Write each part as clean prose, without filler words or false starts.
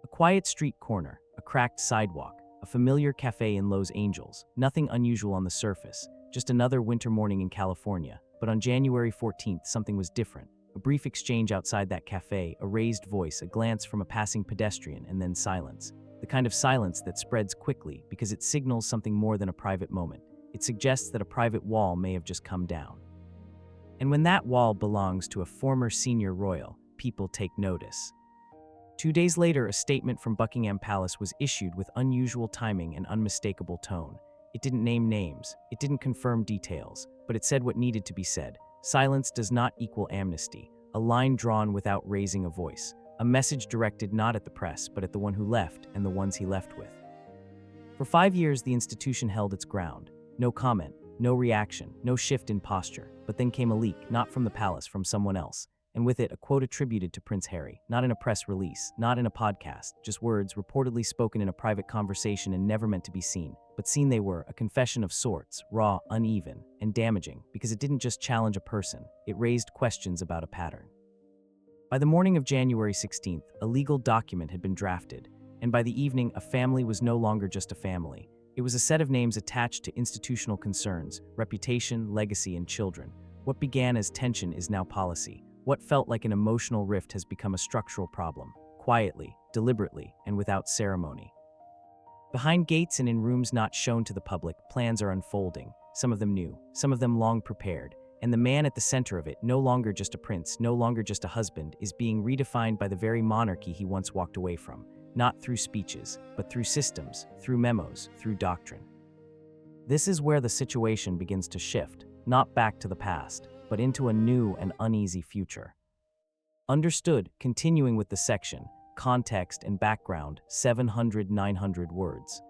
A quiet street corner, a cracked sidewalk, a familiar cafe in Los Angeles, nothing unusual on the surface, just another winter morning in California. But on January 14th, something was different. A brief exchange outside that cafe, a raised voice, a glance from a passing pedestrian, and then silence. The kind of silence that spreads quickly because it signals something more than a private moment. It suggests that a private wall may have just come down. And when that wall belongs to a former senior royal, people take notice. 2 days later, a statement from Buckingham Palace was issued with unusual timing and unmistakable tone. It didn't name names, it didn't confirm details, but it said what needed to be said. Silence does not equal amnesty, a line drawn without raising a voice, a message directed not at the press, but at the one who left and the ones he left with. For 5 years, the institution held its ground. No comment, no reaction, no shift in posture. But then came a leak, not from the palace, from someone else. And with it, a quote attributed to Prince Harry, not in a press release, not in a podcast, just words reportedly spoken in a private conversation and never meant to be seen. But seen they were, a confession of sorts, raw, uneven, and damaging, because it didn't just challenge a person, it raised questions about a pattern. By the morning of January 16th, a legal document had been drafted, and by the evening, a family was no longer just a family. It was a set of names attached to institutional concerns, reputation, legacy, and children. What began as tension is now policy. What felt like an emotional rift has become a structural problem, quietly, deliberately, and without ceremony. Behind gates and in rooms not shown to the public, plans are unfolding, some of them new, some of them long prepared, and the man at the center of it, no longer just a prince, no longer just a husband, is being redefined by the very monarchy he once walked away from, not through speeches, but through systems, through memos, through doctrine. This is where the situation begins to shift, not back to the past, but into a new and uneasy future. Understood, continuing with the section, context and background, 700-900 words.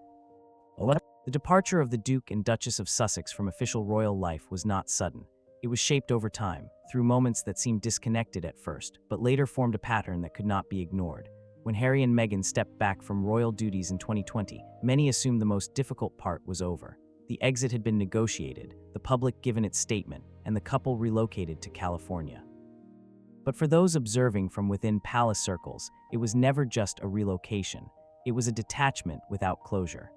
The departure of the Duke and Duchess of Sussex from official royal life was not sudden. It was shaped over time, through moments that seemed disconnected at first, but later formed a pattern that could not be ignored. When Harry and Meghan stepped back from royal duties in 2020, many assumed the most difficult part was over. The exit had been negotiated, the public given its statement, and the couple relocated to California. But for those observing from within palace circles, it was never just a relocation. It was a detachment without closure.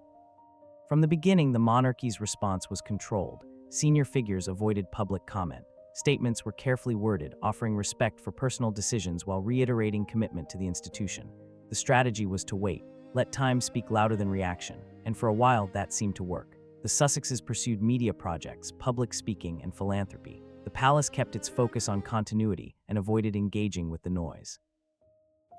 From the beginning, the monarchy's response was controlled. Senior figures avoided public comment. Statements were carefully worded, offering respect for personal decisions while reiterating commitment to the institution. The strategy was to wait, let time speak louder than reaction, and for a while that seemed to work. The Sussexes pursued media projects, public speaking, and philanthropy. The palace kept its focus on continuity and avoided engaging with the noise.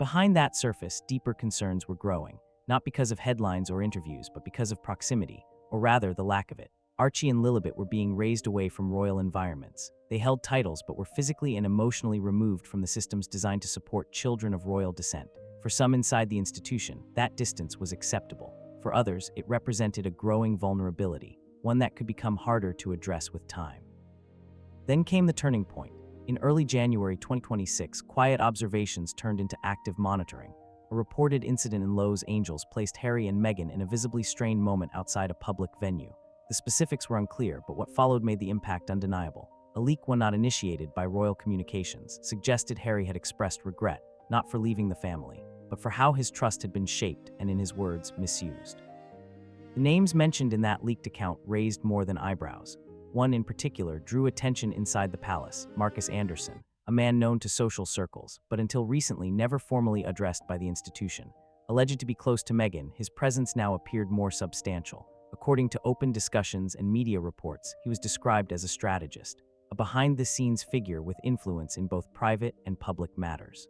Behind that surface, deeper concerns were growing, not because of headlines or interviews, but because of proximity, or rather the lack of it. Archie and Lilibet were being raised away from royal environments. They held titles but were physically and emotionally removed from the systems designed to support children of royal descent. For some inside the institution, that distance was acceptable. For others, it represented a growing vulnerability, one that could become harder to address with time. Then came the turning point. In early January 2026, quiet observations turned into active monitoring. A reported incident in Los Angeles placed Harry and Meghan in a visibly strained moment outside a public venue. The specifics were unclear, but what followed made the impact undeniable. A leak, one not initiated by royal communications, suggested Harry had expressed regret, not for leaving the family, but for how his trust had been shaped and, in his words, misused. The names mentioned in that leaked account raised more than eyebrows. One in particular drew attention inside the palace, Marcus Anderson, a man known to social circles, but until recently never formally addressed by the institution. Alleged to be close to Meghan, his presence now appeared more substantial. According to open discussions and media reports, he was described as a strategist, a behind-the-scenes figure with influence in both private and public matters.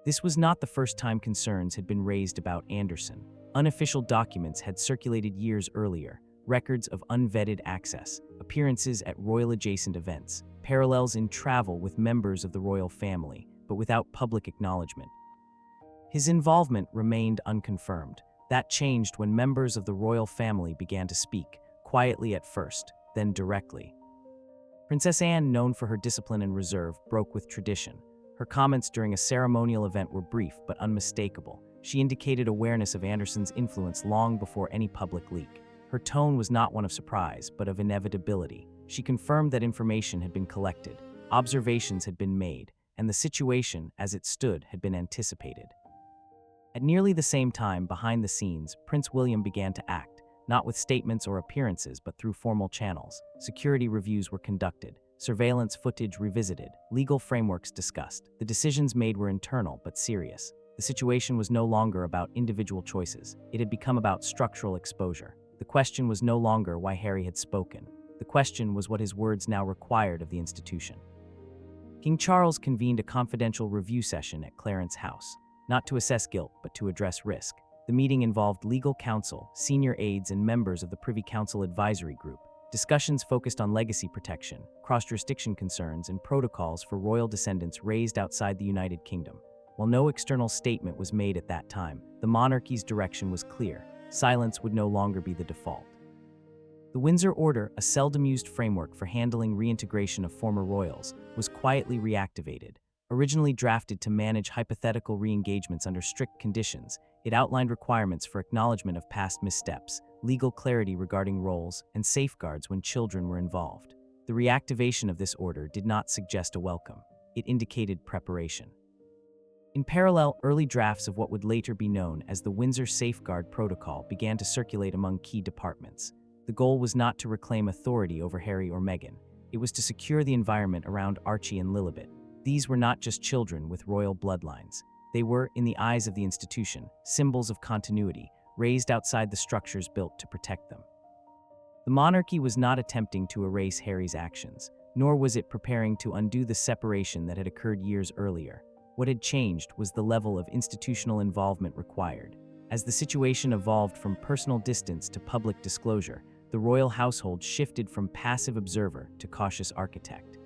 This was not the first time concerns had been raised about Anderson. Unofficial documents had circulated years earlier, records of unvetted access, appearances at royal-adjacent events, parallels in travel with members of the royal family, but without public acknowledgement. His involvement remained unconfirmed. That changed when members of the royal family began to speak, quietly at first, then directly. Princess Anne, known for her discipline and reserve, broke with tradition. Her comments during a ceremonial event were brief but unmistakable. She indicated awareness of Anderson's influence long before any public leak. Her tone was not one of surprise, but of inevitability. She confirmed that information had been collected, observations had been made, and the situation, as it stood, had been anticipated. At nearly the same time, behind the scenes, Prince William began to act, not with statements or appearances, but through formal channels. Security reviews were conducted, surveillance footage revisited, legal frameworks discussed. The decisions made were internal but serious. The situation was no longer about individual choices. It had become about structural exposure. The question was no longer why Harry had spoken. The question was what his words now required of the institution. King Charles convened a confidential review session at Clarence House, not to assess guilt, but to address risk. The meeting involved legal counsel, senior aides, and members of the Privy Council Advisory Group. Discussions focused on legacy protection, cross-jurisdiction concerns, and protocols for royal descendants raised outside the United Kingdom. While no external statement was made at that time, the monarchy's direction was clear. Silence would no longer be the default. The Windsor Order, a seldom used framework for handling reintegration of former royals, was quietly reactivated. Originally drafted to manage hypothetical re-engagements under strict conditions, it outlined requirements for acknowledgement of past missteps, legal clarity regarding roles, and safeguards when children were involved. The reactivation of this order did not suggest a welcome. It indicated preparation. In parallel, early drafts of what would later be known as the Windsor Safeguard Protocol began to circulate among key departments. The goal was not to reclaim authority over Harry or Meghan. It was to secure the environment around Archie and Lilibet. These were not just children with royal bloodlines. They were, in the eyes of the institution, symbols of continuity, raised outside the structures built to protect them. The monarchy was not attempting to erase Harry's actions, nor was it preparing to undo the separation that had occurred years earlier. What had changed was the level of institutional involvement required. As the situation evolved from personal distance to public disclosure, the royal household shifted from passive observer to cautious architect.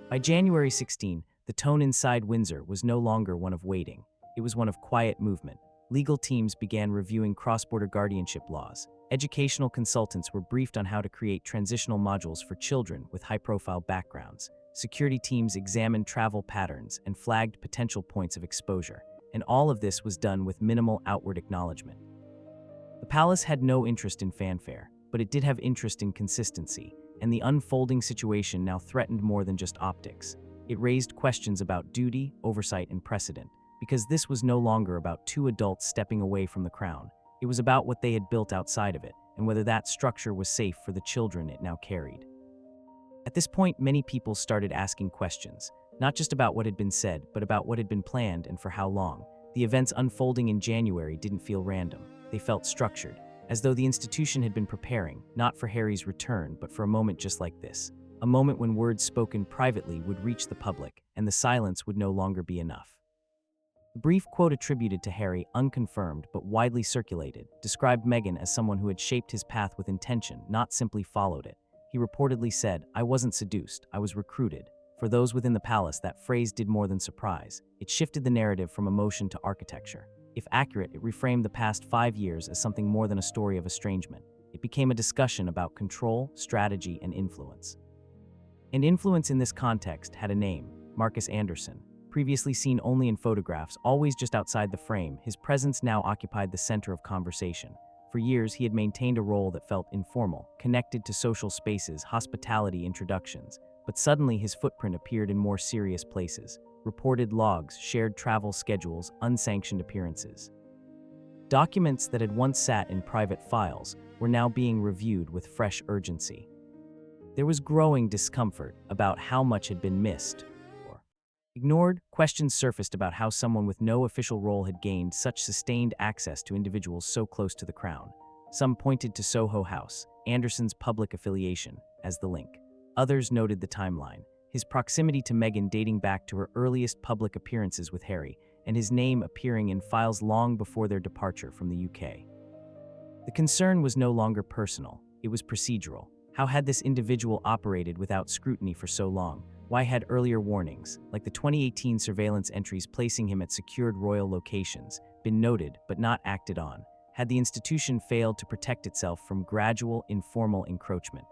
By January 16, the tone inside Windsor was no longer one of waiting. It was one of quiet movement. Legal teams began reviewing cross-border guardianship laws. Educational consultants were briefed on how to create transitional modules for children with high-profile backgrounds. Security teams examined travel patterns and flagged potential points of exposure. And all of this was done with minimal outward acknowledgement. The palace had no interest in fanfare, but it did have interest in consistency, and the unfolding situation now threatened more than just optics. It raised questions about duty, oversight, and precedent, because this was no longer about two adults stepping away from the crown. It was about what they had built outside of it, and whether that structure was safe for the children it now carried. At this point, many people started asking questions, not just about what had been said, but about what had been planned and for how long. The events unfolding in January didn't feel random. They felt structured, as though the institution had been preparing, not for Harry's return, but for a moment just like this. A moment when words spoken privately would reach the public, and the silence would no longer be enough. The brief quote attributed to Harry, unconfirmed but widely circulated, described Meghan as someone who had shaped his path with intention, not simply followed it. He reportedly said, "I wasn't seduced, I was recruited." For those within the palace, that phrase did more than surprise. It shifted the narrative from emotion to architecture. If accurate, it reframed the past 5 years as something more than a story of estrangement. It became a discussion about control, strategy, and influence. And influence in this context had a name: Marcus Anderson. Previously seen only in photographs, always just outside the frame, his presence now occupied the center of conversation. For years, he had maintained a role that felt informal, connected to social spaces, hospitality, introductions. But suddenly his footprint appeared in more serious places: reported logs, shared travel schedules, unsanctioned appearances. Documents that had once sat in private files were now being reviewed with fresh urgency. There was growing discomfort about how much had been missed or ignored. Questions surfaced about how someone with no official role had gained such sustained access to individuals so close to the crown. Some pointed to Soho House, Anderson's public affiliation, as the link. Others noted the timeline: his proximity to Meghan dating back to her earliest public appearances with Harry, and his name appearing in files long before their departure from the UK. The concern was no longer personal, it was procedural. How had this individual operated without scrutiny for so long? Why had earlier warnings, like the 2018 surveillance entries placing him at secured royal locations, been noted but not acted on? Had the institution failed to protect itself from gradual, informal encroachment?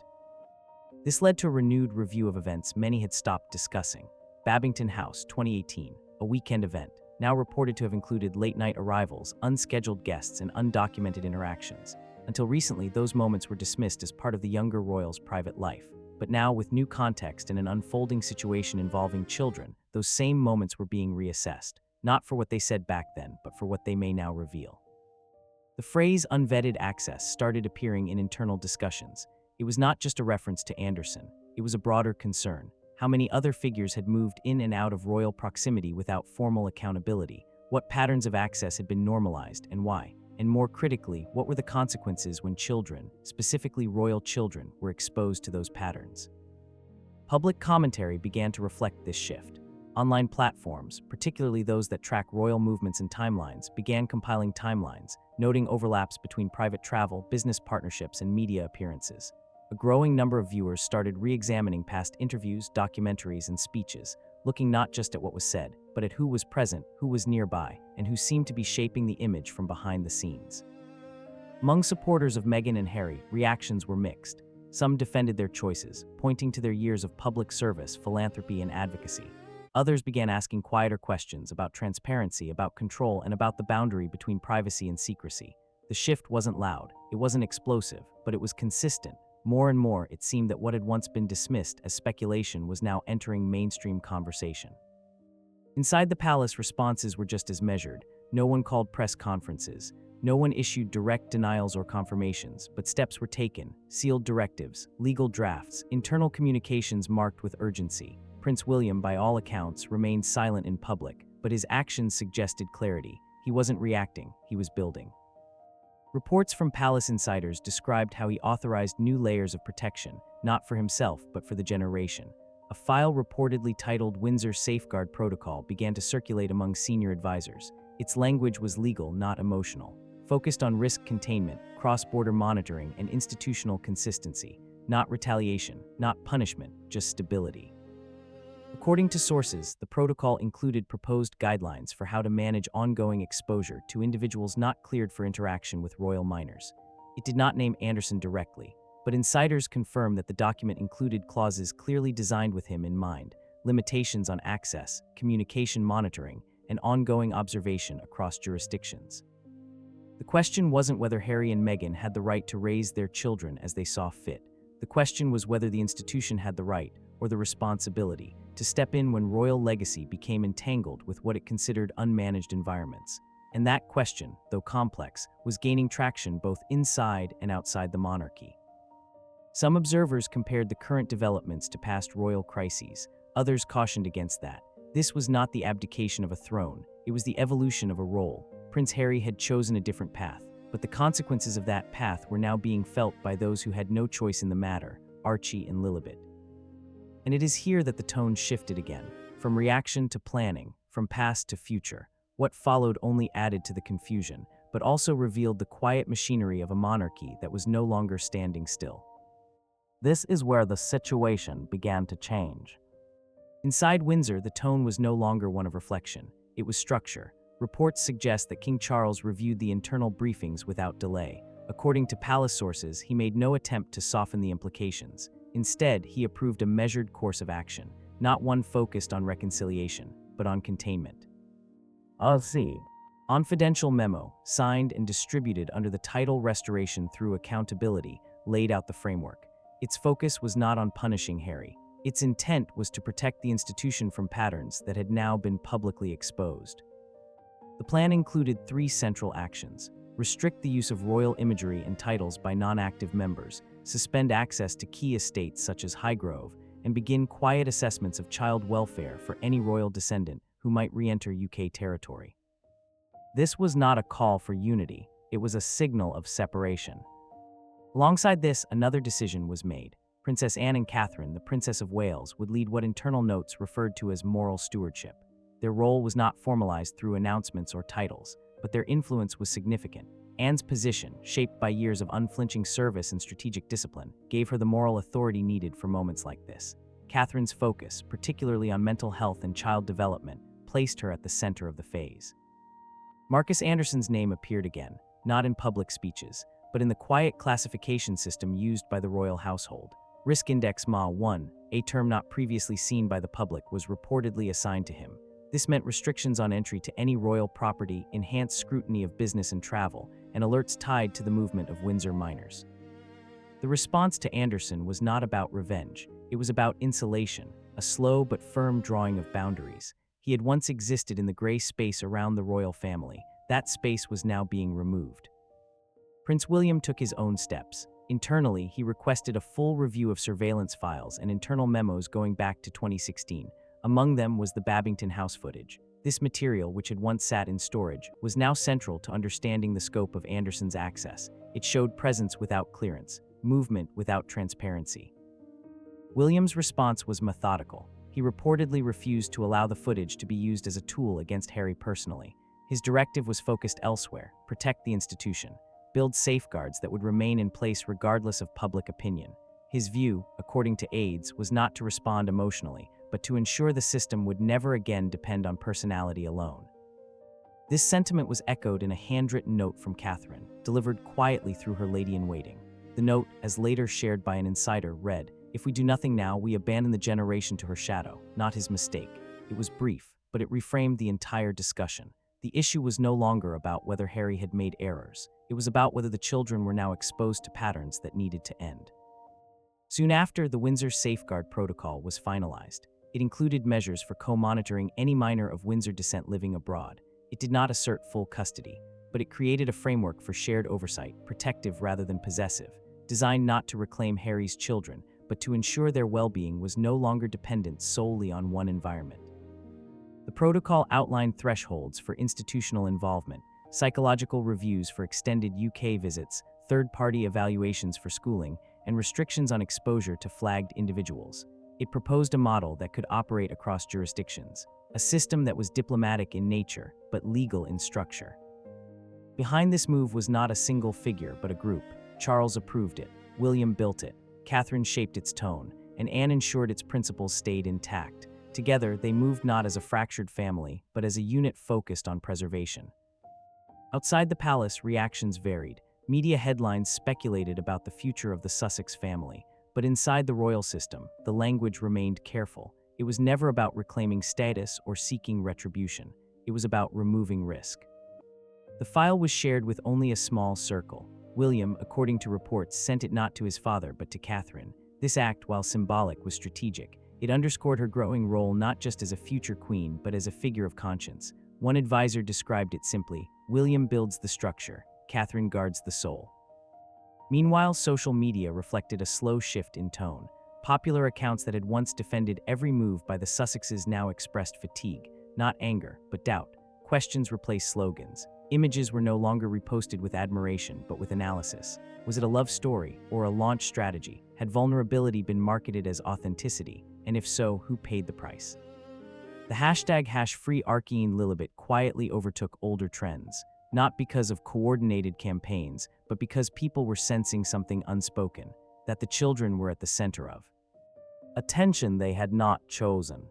This led to a renewed review of events many had stopped discussing. Babington House, 2018, a weekend event, now reported to have included late-night arrivals, unscheduled guests, and undocumented interactions. Until recently, those moments were dismissed as part of the younger royal's private life. But now, with new context and an unfolding situation involving children, those same moments were being reassessed. not for what they said back then, but for what they may now reveal. The phrase unvetted access started appearing in internal discussions. It was not just a reference to Anderson, it was a broader concern. How many other figures had moved in and out of royal proximity without formal accountability? What patterns of access had been normalized and why? And more critically, what were the consequences when children, specifically royal children, were exposed to those patterns? Public commentary began to reflect this shift. Online platforms, particularly those that track royal movements and timelines, began compiling timelines, noting overlaps between private travel, business partnerships, and media appearances. A growing number of viewers started re-examining past interviews, documentaries, and speeches, looking not just at what was said, but at who was present, who was nearby, and who seemed to be shaping the image from behind the scenes. Among supporters of Meghan and Harry, reactions were mixed. Some defended their choices, pointing to their years of public service, philanthropy, and advocacy. Others began asking quieter questions about transparency, about control, and about the boundary between privacy and secrecy. The shift wasn't loud, it wasn't explosive, but it was consistent. More and more, it seemed that what had once been dismissed as speculation was now entering mainstream conversation. Inside the palace, responses were just as measured. No one called press conferences. No one issued direct denials or confirmations, but steps were taken, sealed directives, legal drafts, internal communications marked with urgency. Prince William, by all accounts, remained silent in public, but his actions suggested clarity. He wasn't reacting, he was building. Reports from palace insiders described how he authorized new layers of protection, not for himself, but for the generation. A file reportedly titled Windsor Safeguard Protocol began to circulate among senior advisors. Its language was legal, not emotional, focused on risk containment, cross-border monitoring, and institutional consistency, not retaliation, not punishment, just stability. According to sources, the protocol included proposed guidelines for how to manage ongoing exposure to individuals not cleared for interaction with royal minors. It did not name Anderson directly, but insiders confirmed that the document included clauses clearly designed with him in mind, limitations on access, communication monitoring, and ongoing observation across jurisdictions. The question wasn't whether Harry and Meghan had the right to raise their children as they saw fit. The question was whether the institution had the right, or the responsibility, to step in when royal legacy became entangled with what it considered unmanaged environments. And that question, though complex, was gaining traction both inside and outside the monarchy. Some observers compared the current developments to past royal crises. Others cautioned against that. This was not the abdication of a throne, it was the evolution of a role. Prince Harry had chosen a different path, but the consequences of that path were now being felt by those who had no choice in the matter, Archie and Lilibet. And it is here that the tone shifted again, from reaction to planning, from past to future. What followed only added to the confusion, but also revealed the quiet machinery of a monarchy that was no longer standing still. This is where the situation began to change. Inside Windsor, the tone was no longer one of reflection. It was structure. Reports suggest that King Charles reviewed the internal briefings without delay. According to palace sources, he made no attempt to soften the implications. Instead, he approved a measured course of action, not one focused on reconciliation, but on containment. A confidential memo, signed and distributed under the title Restoration Through Accountability, laid out the framework. Its focus was not on punishing Harry. Its intent was to protect the institution from patterns that had now been publicly exposed. The plan included 3 central actions: restrict the use of royal imagery and titles by non-active members, suspend access to key estates such as Highgrove, and begin quiet assessments of child welfare for any royal descendant who might re-enter UK territory. This was not a call for unity, it was a signal of separation. Alongside this, another decision was made. Princess Anne and Catherine, the Princess of Wales, would lead what internal notes referred to as moral stewardship. Their role was not formalized through announcements or titles, but their influence was significant. Anne's position, shaped by years of unflinching service and strategic discipline, gave her the moral authority needed for moments like this. Catherine's focus, particularly on mental health and child development, placed her at the center of the phase. Marcus Anderson's name appeared again, not in public speeches, but in the quiet classification system used by the royal household. Risk Index MA1, a term not previously seen by the public, was reportedly assigned to him. This meant restrictions on entry to any royal property, enhanced scrutiny of business and travel, and alerts tied to the movement of Windsor minors. The response to Anderson was not about revenge, it was about insulation, a slow but firm drawing of boundaries. He had once existed in the gray space around the royal family. That space was now being removed. Prince William took his own steps. Internally, he requested a full review of surveillance files and internal memos going back to 2016. Among them was the Babington House footage. This material, which had once sat in storage, was now central to understanding the scope of Anderson's access. It showed presence without clearance, movement without transparency. William's response was methodical. He reportedly refused to allow the footage to be used as a tool against Harry personally. His directive was focused elsewhere: protect the institution, build safeguards that would remain in place regardless of public opinion. His view, according to aides, was not to respond emotionally, but to ensure the system would never again depend on personality alone. This sentiment was echoed in a handwritten note from Catherine, delivered quietly through her lady-in-waiting. The note, as later shared by an insider, read, "If we do nothing now, we abandon the generation to her shadow, not his mistake." It was brief, but it reframed the entire discussion. The issue was no longer about whether Harry had made errors. It was about whether the children were now exposed to patterns that needed to end. Soon after, the Windsor Safeguard Protocol was finalized. It included measures for co-monitoring any minor of Windsor descent living abroad. It did not assert full custody, but it created a framework for shared oversight, protective rather than possessive, designed not to reclaim Harry's children, but to ensure their well-being was no longer dependent solely on one environment. The protocol outlined thresholds for institutional involvement, psychological reviews for extended UK visits, third-party evaluations for schooling, and restrictions on exposure to flagged individuals. It proposed a model that could operate across jurisdictions, a system that was diplomatic in nature, but legal in structure. Behind this move was not a single figure, but a group. Charles approved it, William built it, Catherine shaped its tone, and Anne ensured its principles stayed intact. Together, they moved not as a fractured family, but as a unit focused on preservation. Outside the palace, reactions varied. Media headlines speculated about the future of the Sussex family, but inside the royal system, the language remained careful. It was never about reclaiming status or seeking retribution. It was about removing risk. The file was shared with only a small circle. William, according to reports, sent it not to his father but to Catherine. This act, while symbolic, was strategic. It underscored her growing role not just as a future queen, but as a figure of conscience. One advisor described it simply: William builds the structure, Catherine guards the soul. Meanwhile, social media reflected a slow shift in tone. Popular accounts that had once defended every move by the Sussexes now expressed fatigue, not anger, but doubt. Questions replaced slogans. Images were no longer reposted with admiration, but with analysis. Was it a love story or a launch strategy? Had vulnerability been marketed as authenticity? And if so, who paid the price? The hashtag #FreeArchene quietly overtook older trends, not because of coordinated campaigns, but because people were sensing something unspoken, that the children were at the center of. A tension they had not chosen.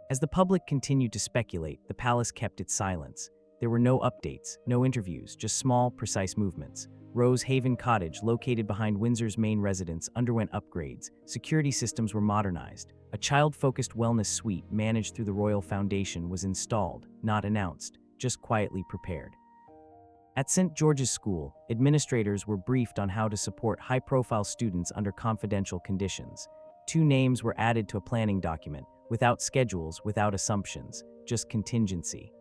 As the public continued to speculate, the palace kept its silence. There were no updates, no interviews, just small, precise movements. Rose Haven Cottage, located behind Windsor's main residence, underwent upgrades. Security systems were modernized. A child-focused wellness suite managed through the Royal Foundation was installed, not announced, just quietly prepared. At St. George's School, administrators were briefed on how to support high-profile students under confidential conditions. 2 names were added to a planning document, without schedules, without assumptions, just contingency.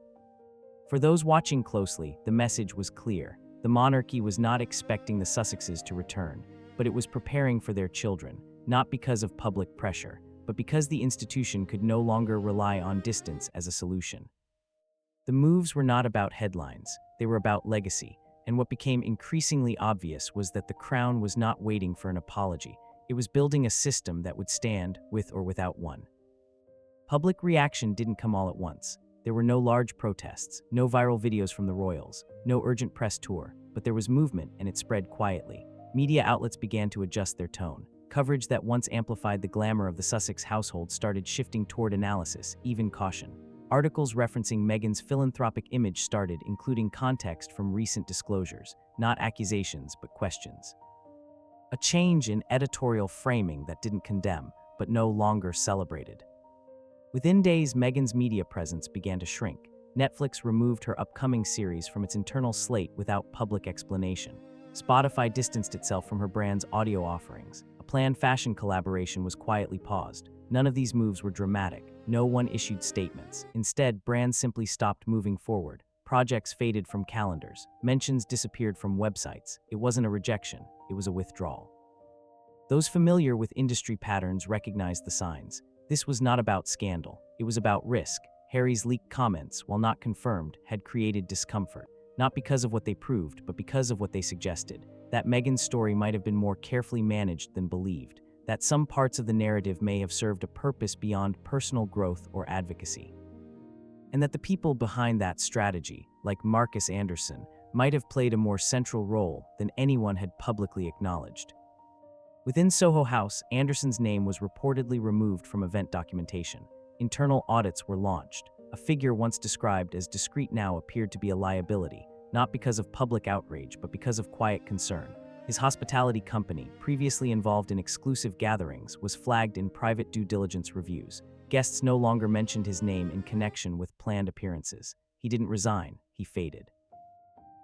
For those watching closely, the message was clear. The monarchy was not expecting the Sussexes to return, but it was preparing for their children, not because of public pressure, but because the institution could no longer rely on distance as a solution. The moves were not about headlines, they were about legacy, and what became increasingly obvious was that the crown was not waiting for an apology. It was building a system that would stand, with or without one. Public reaction didn't come all at once. There were no large protests, no viral videos from the royals, no urgent press tour, but there was movement, and it spread quietly. Media outlets began to adjust their tone. Coverage that once amplified the glamour of the Sussex household started shifting toward analysis, even caution. Articles referencing Meghan's philanthropic image started including context from recent disclosures, not accusations but questions. A change in editorial framing that didn't condemn, but no longer celebrated. Within days, Meghan's media presence began to shrink. Netflix removed her upcoming series from its internal slate without public explanation. Spotify distanced itself from her brand's audio offerings. A planned fashion collaboration was quietly paused. None of these moves were dramatic. No one issued statements. Instead, brands simply stopped moving forward. Projects faded from calendars. Mentions disappeared from websites. It wasn't a rejection, it was a withdrawal. Those familiar with industry patterns recognized the signs. This was not about scandal. It was about risk. Harry's leaked comments, while not confirmed, had created discomfort. Not because of what they proved, but because of what they suggested. That Meghan's story might have been more carefully managed than believed. That some parts of the narrative may have served a purpose beyond personal growth or advocacy. And that the people behind that strategy, like Marcus Anderson, might have played a more central role than anyone had publicly acknowledged. Within Soho House, Anderson's name was reportedly removed from event documentation. Internal audits were launched. A figure once described as discreet now appeared to be a liability, not because of public outrage, but because of quiet concern. His hospitality company, previously involved in exclusive gatherings, was flagged in private due diligence reviews. Guests no longer mentioned his name in connection with planned appearances. He didn't resign, he faded.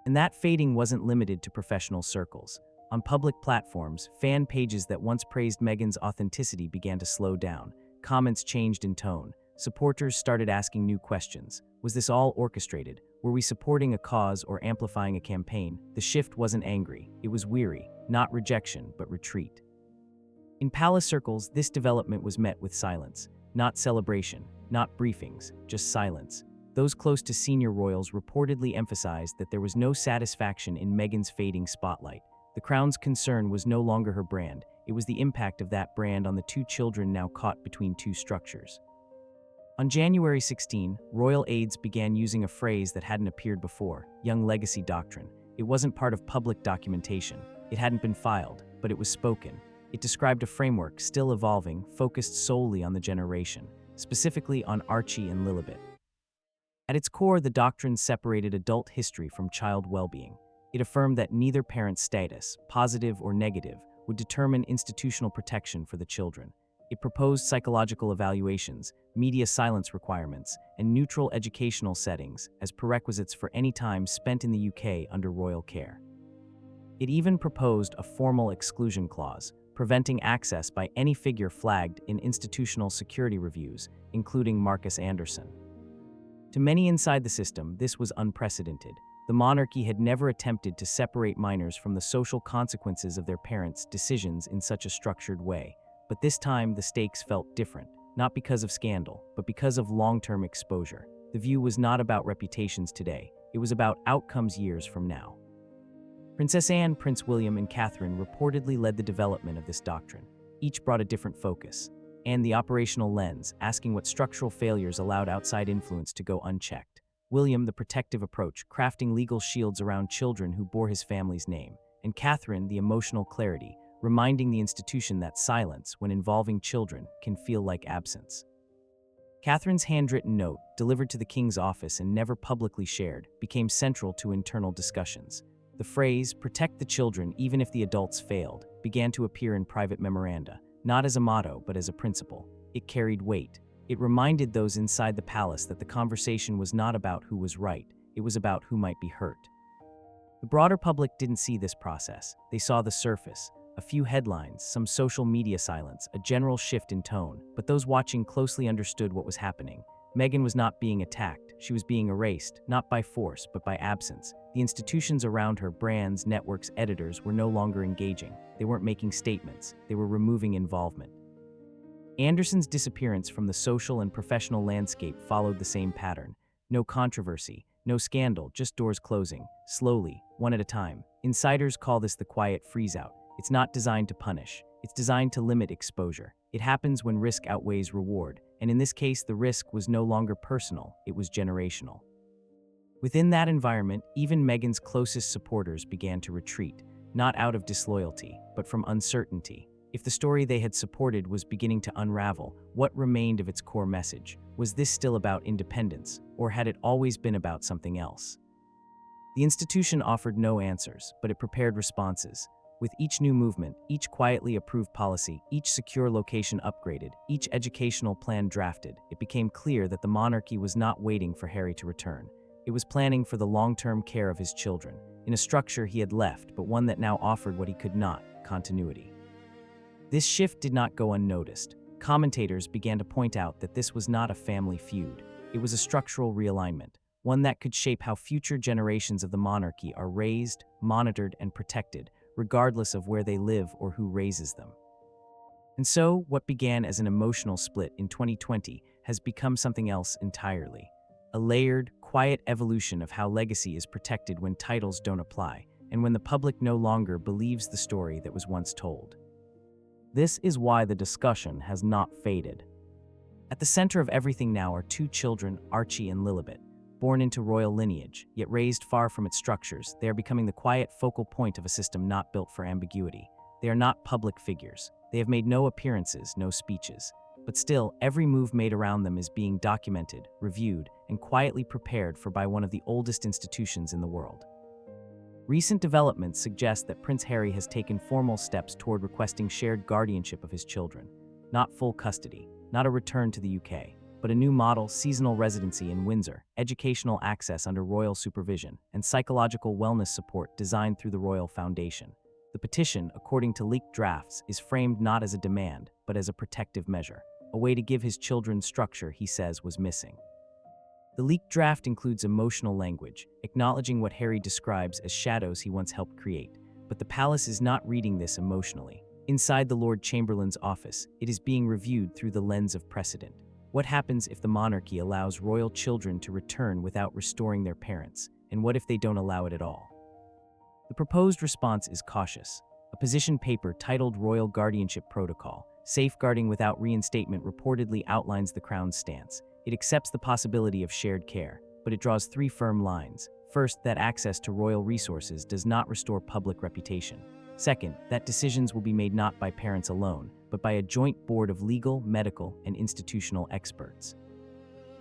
And that fading wasn't limited to professional circles. On public platforms, fan pages that once praised Meghan's authenticity began to slow down. Comments changed in tone. Supporters started asking new questions. Was this all orchestrated? Were we supporting a cause or amplifying a campaign? The shift wasn't angry. It was weary. Not rejection, but retreat. In palace circles, this development was met with silence. Not celebration, not briefings, just silence. Those close to senior royals reportedly emphasized that there was no satisfaction in Meghan's fading spotlight. The Crown's concern was no longer her brand. It was the impact of that brand on the two children now caught between two structures. On January 16, royal aides began using a phrase that hadn't appeared before, young legacy doctrine. It wasn't part of public documentation. It hadn't been filed, but it was spoken. It described a framework still evolving, focused solely on the generation, specifically on Archie and Lilibet. At its core, the doctrine separated adult history from child well-being. It affirmed that neither parent's status, positive or negative, would determine institutional protection for the children. It proposed psychological evaluations, media silence requirements, and neutral educational settings as prerequisites for any time spent in the UK under royal care. It even proposed a formal exclusion clause, preventing access by any figure flagged in institutional security reviews, including Marcus Anderson. To many inside the system, this was unprecedented. The monarchy had never attempted to separate minors from the social consequences of their parents' decisions in such a structured way. But this time, the stakes felt different, not because of scandal, but because of long-term exposure. The view was not about reputations today, it was about outcomes years from now. Princess Anne, Prince William, and Catherine reportedly led the development of this doctrine. Each brought a different focus. Anne, the operational lens, asking what structural failures allowed outside influence to go unchecked. William, the protective approach, crafting legal shields around children who bore his family's name. And Catherine, the emotional clarity, reminding the institution that silence, when involving children, can feel like absence. Catherine's handwritten note, delivered to the King's office and never publicly shared, became central to internal discussions. The phrase, "protect the children even if the adults failed," began to appear in private memoranda, not as a motto but as a principle. It carried weight. It reminded those inside the palace that the conversation was not about who was right, it was about who might be hurt. The broader public didn't see this process. They saw the surface. A few headlines, some social media silence, a general shift in tone, but those watching closely understood what was happening. Meghan was not being attacked, she was being erased, not by force, but by absence. The institutions around her, brands, networks, editors, were no longer engaging. They weren't making statements, they were removing involvement. Anderson's disappearance from the social and professional landscape followed the same pattern. No controversy, no scandal, just doors closing, slowly, one at a time. Insiders call this the quiet freeze-out. It's not designed to punish. It's designed to limit exposure. It happens when risk outweighs reward, and in this case, the risk was no longer personal, it was generational. Within that environment, even Meghan's closest supporters began to retreat, not out of disloyalty, but from uncertainty. If the story they had supported was beginning to unravel, what remained of its core message? Was this still about independence, or had it always been about something else? The institution offered no answers, but it prepared responses. With each new movement, each quietly approved policy, each secure location upgraded, each educational plan drafted, it became clear that the monarchy was not waiting for Harry to return. It was planning for the long-term care of his children, in a structure he had left, but one that now offered what he could not: continuity. This shift did not go unnoticed. commentators began to point out that this was not a family feud. It was a structural realignment, one that could shape how future generations of the monarchy are raised, monitored, and protected, regardless of where they live or who raises them. And so, what began as an emotional split in 2020 has become something else entirely. A layered, quiet evolution of how legacy is protected when titles don't apply, and when the public no longer believes the story that was once told. This is why the discussion has not faded. At the center of everything now are two children, Archie and Lilibet. Born into royal lineage, yet raised far from its structures, they are becoming the quiet focal point of a system not built for ambiguity. They are not public figures. They have made no appearances, no speeches. But still, every move made around them is being documented, reviewed, and quietly prepared for by one of the oldest institutions in the world. Recent developments suggest that Prince Harry has taken formal steps toward requesting shared guardianship of his children. Not full custody, not a return to the UK, but a new model, seasonal residency in Windsor, educational access under royal supervision, and psychological wellness support designed through the Royal Foundation. The petition, according to leaked drafts, is framed not as a demand, but as a protective measure, a way to give his children structure he says was missing. The leaked draft includes emotional language, acknowledging what Harry describes as shadows he once helped create, but the palace is not reading this emotionally. Inside the Lord Chamberlain's office, it is being reviewed through the lens of precedent. What happens if the monarchy allows royal children to return without restoring their parents, and what if they don't allow it at all? The proposed response is cautious. A position paper titled Royal Guardianship Protocol, Safeguarding Without Reinstatement, reportedly outlines the Crown's stance. It accepts the possibility of shared care, but it draws three firm lines. First, that access to royal resources does not restore public reputation. Second, that decisions will be made not by parents alone, but by a joint board of legal, medical, and institutional experts.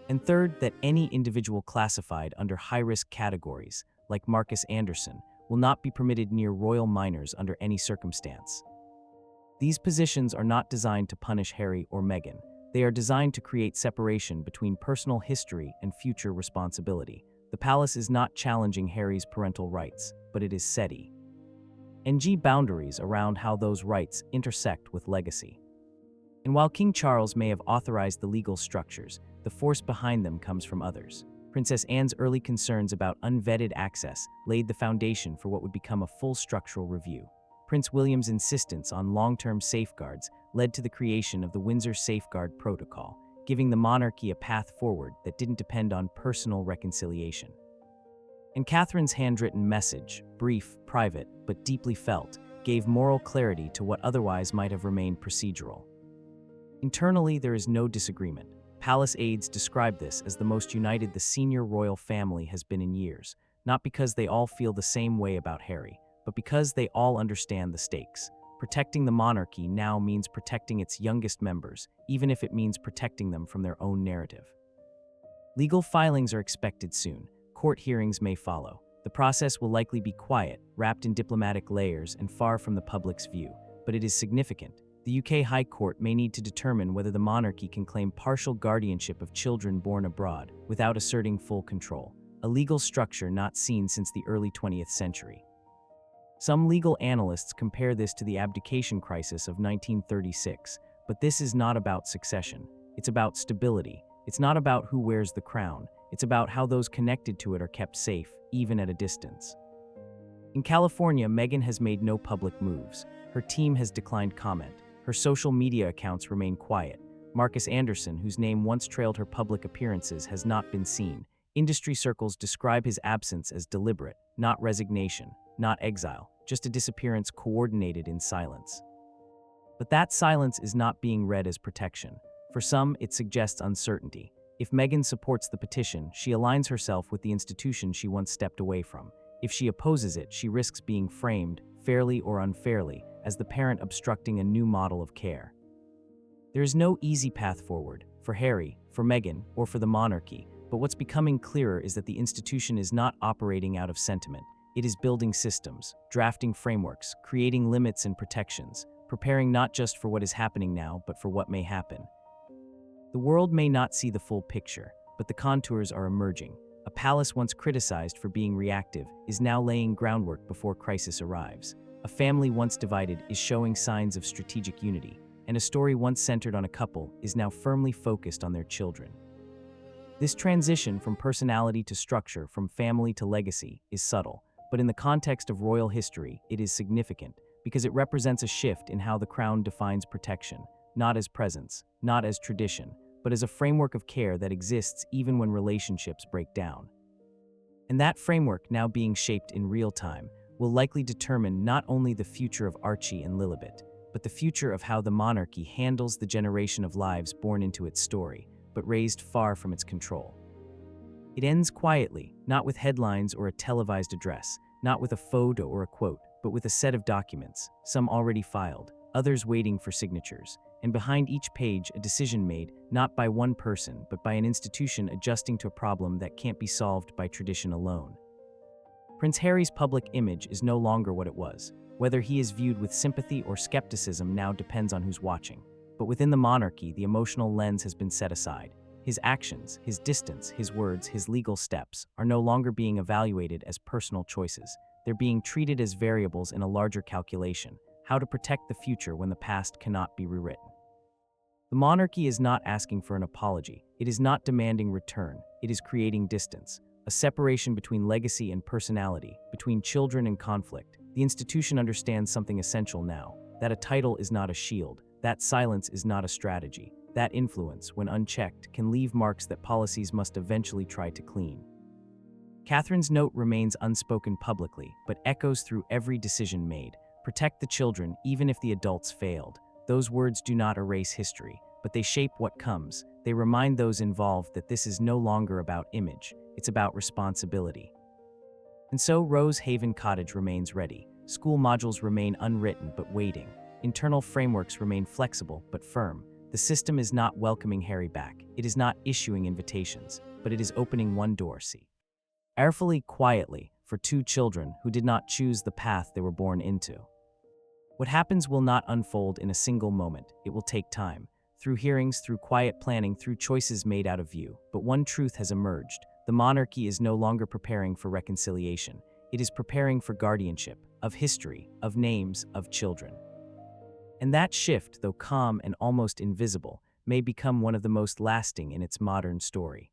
And third, that any individual classified under high-risk categories, like Marcus Anderson, will not be permitted near royal minors under any circumstance. These positions are not designed to punish Harry or Meghan. They are designed to create separation between personal history and future responsibility. The palace is not challenging Harry's parental rights, but it is setting boundaries around how those rights intersect with legacy. And while King Charles may have authorized the legal structures, the force behind them comes from others. Princess Anne's early concerns about unvetted access laid the foundation for what would become a full structural review. Prince William's insistence on long-term safeguards led to the creation of the Windsor Safeguard Protocol, giving the monarchy a path forward that didn't depend on personal reconciliation. And Catherine's handwritten message, brief, private, but deeply felt, gave moral clarity to what otherwise might have remained procedural. Internally, there is no disagreement. Palace aides describe this as the most united the senior royal family has been in years, not because they all feel the same way about Harry, but because they all understand the stakes. Protecting the monarchy now means protecting its youngest members, even if it means protecting them from their own narrative. Legal filings are expected soon. Court hearings may follow. The process will likely be quiet, wrapped in diplomatic layers and far from the public's view, but it is significant. The UK High Court may need to determine whether the monarchy can claim partial guardianship of children born abroad without asserting full control, a legal structure not seen since the early 20th century. Some legal analysts compare this to the abdication crisis of 1936, but this is not about succession. It's about stability. It's not about who wears the crown. It's about how those connected to it are kept safe, even at a distance. In California, Meghan has made no public moves. Her team has declined comment. Her social media accounts remain quiet. Marcus Anderson, whose name once trailed her public appearances, has not been seen. Industry circles describe his absence as deliberate, not resignation, not exile, just a disappearance coordinated in silence. But that silence is not being read as protection. For some, it suggests uncertainty. If Meghan supports the petition, she aligns herself with the institution she once stepped away from. If she opposes it, she risks being framed, fairly or unfairly, as the parent obstructing a new model of care. There is no easy path forward, for Harry, for Meghan, or for the monarchy, but what's becoming clearer is that the institution is not operating out of sentiment. It is building systems, drafting frameworks, creating limits and protections, preparing not just for what is happening now, but for what may happen. The world may not see the full picture, but the contours are emerging. A palace once criticized for being reactive is now laying groundwork before crisis arrives. A family once divided is showing signs of strategic unity, and a story once centered on a couple is now firmly focused on their children. This transition from personality to structure, from family to legacy, is subtle, but in the context of royal history, it is significant because it represents a shift in how the crown defines protection, not as presence, not as tradition, but as a framework of care that exists even when relationships break down. And that framework, now being shaped in real time, will likely determine not only the future of Archie and Lilibet, but the future of how the monarchy handles the generation of lives born into its story, but raised far from its control. It ends quietly, not with headlines or a televised address, not with a photo or a quote, but with a set of documents, some already filed, others waiting for signatures, and behind each page a decision made not by one person but by an institution adjusting to a problem that can't be solved by tradition alone. Prince Harry's public image is no longer what it was. Whether he is viewed with sympathy or skepticism now depends on who's watching. But within the monarchy, the emotional lens has been set aside. His actions, his distance, his words, his legal steps are no longer being evaluated as personal choices. They're being treated as variables in a larger calculation: how to protect the future when the past cannot be rewritten. The monarchy is not asking for an apology. It is not demanding return. It is creating distance, a separation between legacy and personality, between children and conflict. The institution understands something essential now, that a title is not a shield, that silence is not a strategy, that influence, when unchecked, can leave marks that policies must eventually try to clean. Catherine's note remains unspoken publicly, but echoes through every decision made. Protect the children, even if the adults failed. Those words do not erase history, but they shape what comes. They remind those involved that this is no longer about image, it's about responsibility. And so Rose Haven Cottage remains ready. School modules remain unwritten but waiting. Internal frameworks remain flexible but firm. The system is not welcoming Harry back. It is not issuing invitations, but it is opening one door, carefully, quietly, for two children who did not choose the path they were born into. What happens will not unfold in a single moment. It will take time, through hearings, through quiet planning, through choices made out of view. But one truth has emerged. The monarchy is no longer preparing for reconciliation. It is preparing for guardianship, of history, of names, of children. And that shift, though calm and almost invisible, may become one of the most lasting in its modern story.